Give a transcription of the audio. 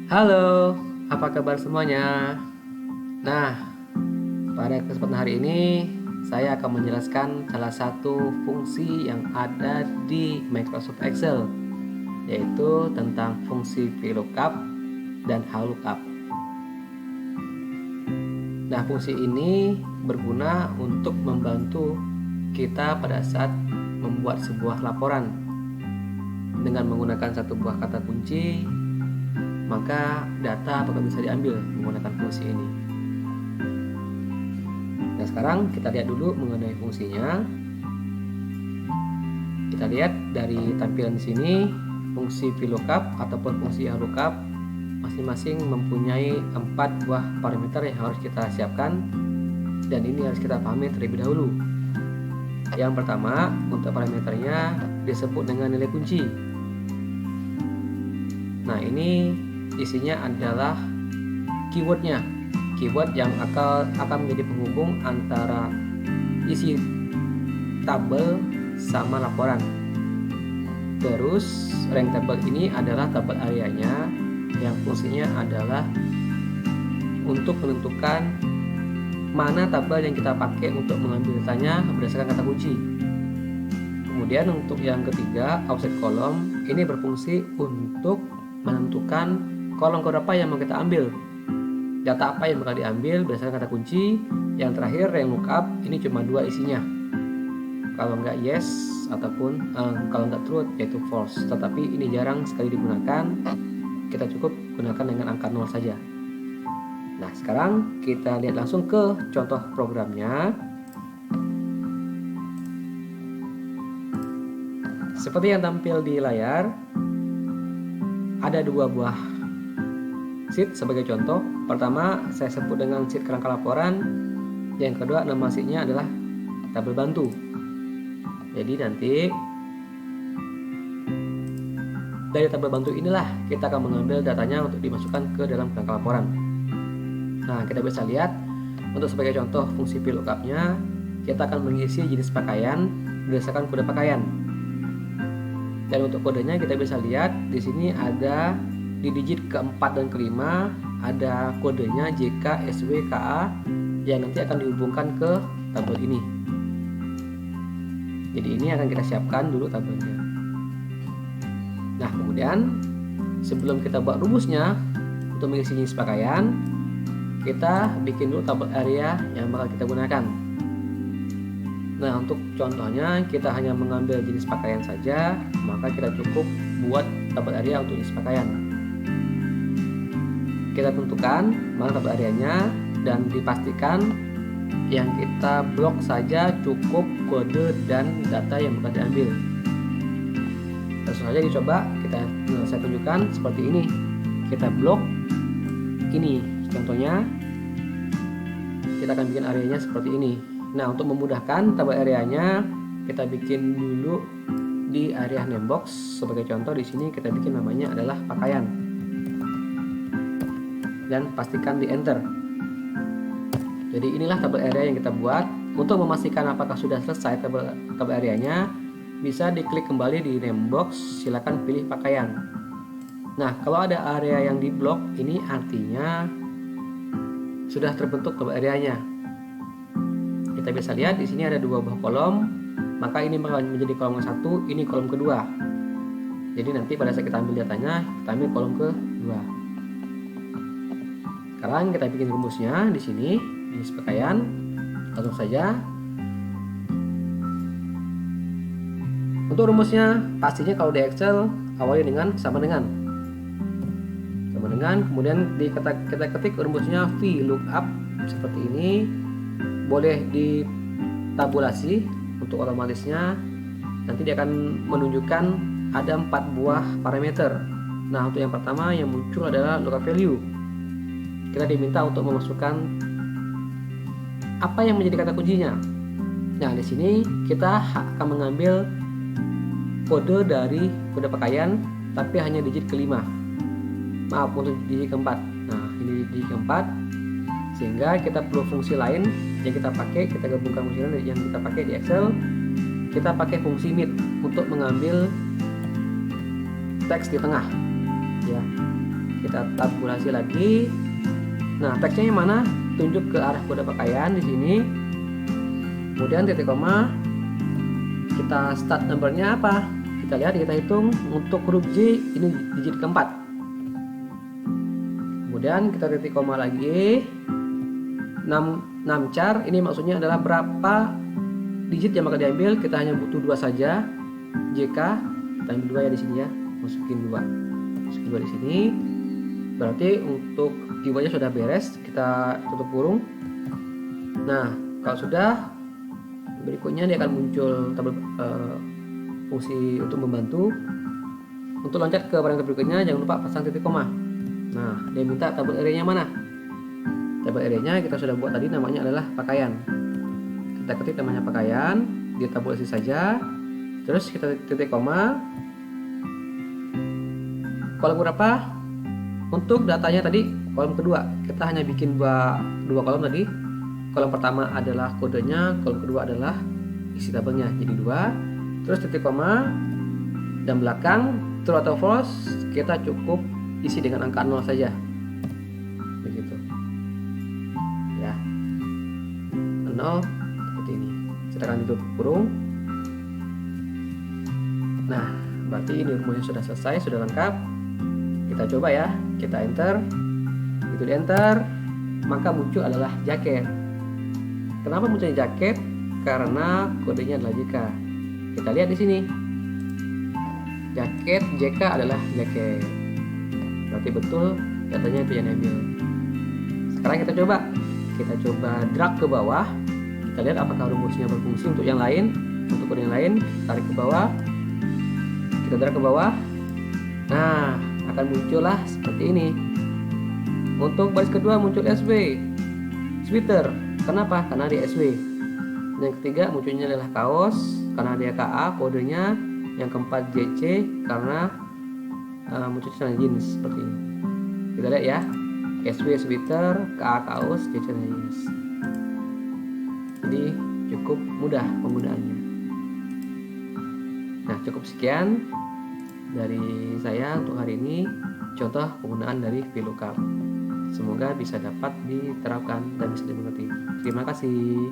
Halo, apa kabar semuanya? Nah, pada kesempatan hari ini saya akan menjelaskan salah satu fungsi yang ada di Microsoft Excel, yaitu tentang fungsi VLOOKUP dan HLOOKUP. Nah, fungsi ini berguna untuk membantu kita pada saat membuat sebuah laporan. Dengan menggunakan satu buah kata kunci, maka data bakal bisa diambil menggunakan fungsi ini. Nah, sekarang kita lihat dulu mengenai fungsinya. Kita lihat dari tampilan di sini, fungsi VLOOKUP ataupun fungsi HLOOKUP masing-masing mempunyai 4 buah parameter yang harus kita siapkan, dan ini harus kita pahami terlebih dahulu. Yang pertama, untuk parameternya disebut dengan nilai kunci. Nah, ini isinya adalah keywordnya, keyword yang akan menjadi penghubung antara isi tabel sama laporan. Terus rank tabel ini adalah tabel areanya yang fungsinya adalah untuk menentukan mana tabel yang kita pakai untuk mengambil datanya berdasarkan kata kunci. Kemudian untuk yang ketiga, offset column, ini berfungsi untuk menentukan kolom keberapa yang mau kita ambil, data apa yang bakal diambil berdasarkan kata kunci. Yang terakhir rank lookup, ini cuma 2 isinya, kalau nggak yes ataupun kalau nggak true yaitu false, tetapi ini jarang sekali digunakan, kita cukup gunakan dengan angka 0 saja. Nah, sekarang kita lihat langsung ke contoh programnya. Seperti yang tampil di layar, ada 2 buah sheet sebagai contoh. Pertama saya sebut dengan sheet kerangka laporan, yang kedua nama sheetnya adalah tabel bantu. Jadi nanti dari tabel bantu inilah kita akan mengambil datanya untuk dimasukkan ke dalam kerangka laporan. Nah, kita bisa lihat untuk sebagai contoh fungsi VLOOKUP-nya, kita akan mengisi jenis pakaian berdasarkan kode pakaian. Dan untuk kodenya kita bisa lihat di sini ada di digit keempat dan kelima ada kodenya JK SW KA yang nanti akan dihubungkan ke tabel ini. Jadi ini akan kita siapkan dulu tabelnya. Nah, kemudian sebelum kita buat rumusnya untuk mengisi jenis pakaian, kita bikin dulu tabel area yang bakal kita gunakan. Nah, untuk contohnya kita hanya mengambil jenis pakaian saja, maka kita cukup buat tabel area untuk jenis pakaian. Kita tentukan mana tabel areanya dan dipastikan yang kita blok saja cukup kode dan data yang bakal diambil. Langsung saja dicoba, saya tunjukkan seperti ini. Kita blok ini contohnya, kita akan bikin areanya seperti ini. Nah, untuk memudahkan tabel areanya kita bikin dulu di area name box. Sebagai contoh di sini kita bikin namanya adalah pakaian. Dan pastikan di enter. Jadi inilah tabel area yang kita buat. Untuk memastikan apakah sudah selesai tabel areanya, bisa diklik kembali di name box, silakan pilih pakaian. Nah, kalau ada area yang di blok, ini artinya sudah terbentuk tabel areanya. Kita bisa lihat di sini ada 2 buah kolom, maka ini bakal menjadi kolom ke-1, ini kolom kedua. Jadi nanti pada saat kita ambil datanya, kita ambil kolom kedua. Sekarang kita bikin rumusnya di sini, jenis pakaian. Langsung saja. Untuk rumusnya pastinya kalau di Excel awali dengan sama dengan, kemudian kita ketik rumusnya VLOOKUP seperti ini. Boleh ditabulasi untuk otomatisnya, nanti dia akan menunjukkan ada 4 buah parameter. Nah, untuk yang pertama yang muncul adalah lookup value. Kita diminta untuk memasukkan apa yang menjadi kata kuncinya. Nah, di sini kita akan mengambil kode dari kode pakaian, tapi hanya digit kelima. Maaf, untuk digit keempat. Nah, ini digit keempat, sehingga kita perlu fungsi lain yang kita pakai. Kita gabungkan fungsi lain yang kita pakai di Excel. Kita pakai fungsi meet untuk mengambil teks di tengah, ya. kita tabulasi lagi. Nah, teksnya yang mana? Tunjuk ke arah kode pakaian di sini. Kemudian titik koma, kita start numbernya apa? Kita lihat, kita hitung untuk huruf J ini digit keempat. Kemudian kita titik koma lagi. 6 char ini maksudnya adalah berapa digit yang bakal diambil. Kita hanya butuh 2 saja. JK kita ambil 2 ya di sini ya. Masukin 2 di sini. Berarti untuk keywordnya sudah beres. Kita tutup kurung. Nah, kalau sudah, berikutnya dia akan muncul tabel fungsi untuk membantu. Untuk loncat ke parameter berikutnya, jangan lupa pasang titik koma. Nah, dia minta tabel array-nya mana? Tabel array-nya kita sudah buat tadi, namanya adalah pakaian. Kita ketik namanya pakaian, dia tabulasi saja. Terus kita titik koma. Kolom berapa? Untuk datanya tadi kolom kedua, kita hanya bikin dua kolom tadi. Kolom pertama adalah kodenya, kolom kedua adalah isi tabelnya, jadi 2. Terus titik koma, dan belakang true atau false kita cukup isi dengan angka 0 saja, begitu ya. 0 seperti ini. Kita akan tutup kurung. Nah, berarti ini rumusnya sudah selesai, sudah lengkap. Kita coba ya, kita enter. Begitu di enter, maka muncul adalah jaket. Kenapa munculnya jaket? Karena kodenya adalah JK. Kita lihat di sini, jaket JK adalah jaket. Berarti betul datanya itu yang diambil. Sekarang kita coba drag ke bawah. Kita lihat apakah rumusnya berfungsi untuk yang lain. Untuk kode yang lain, tarik ke bawah. Kita drag ke bawah. Nah, akan muncullah seperti ini. Untuk baris kedua muncul SW, sweater. Kenapa? Karena dia SW. Yang ketiga munculnya adalah kaos, karena dia KA kodenya. Yang keempat JC, karena muncul celana jeans seperti ini. Kita lihat ya, SW sweater, KA kaos, JC celana jeans. Jadi cukup mudah penggunaannya. Nah, cukup sekian dari saya untuk hari ini, contoh penggunaan dari VLOOKUP. Semoga bisa dapat diterapkan dan bisa dimengerti. Terima kasih.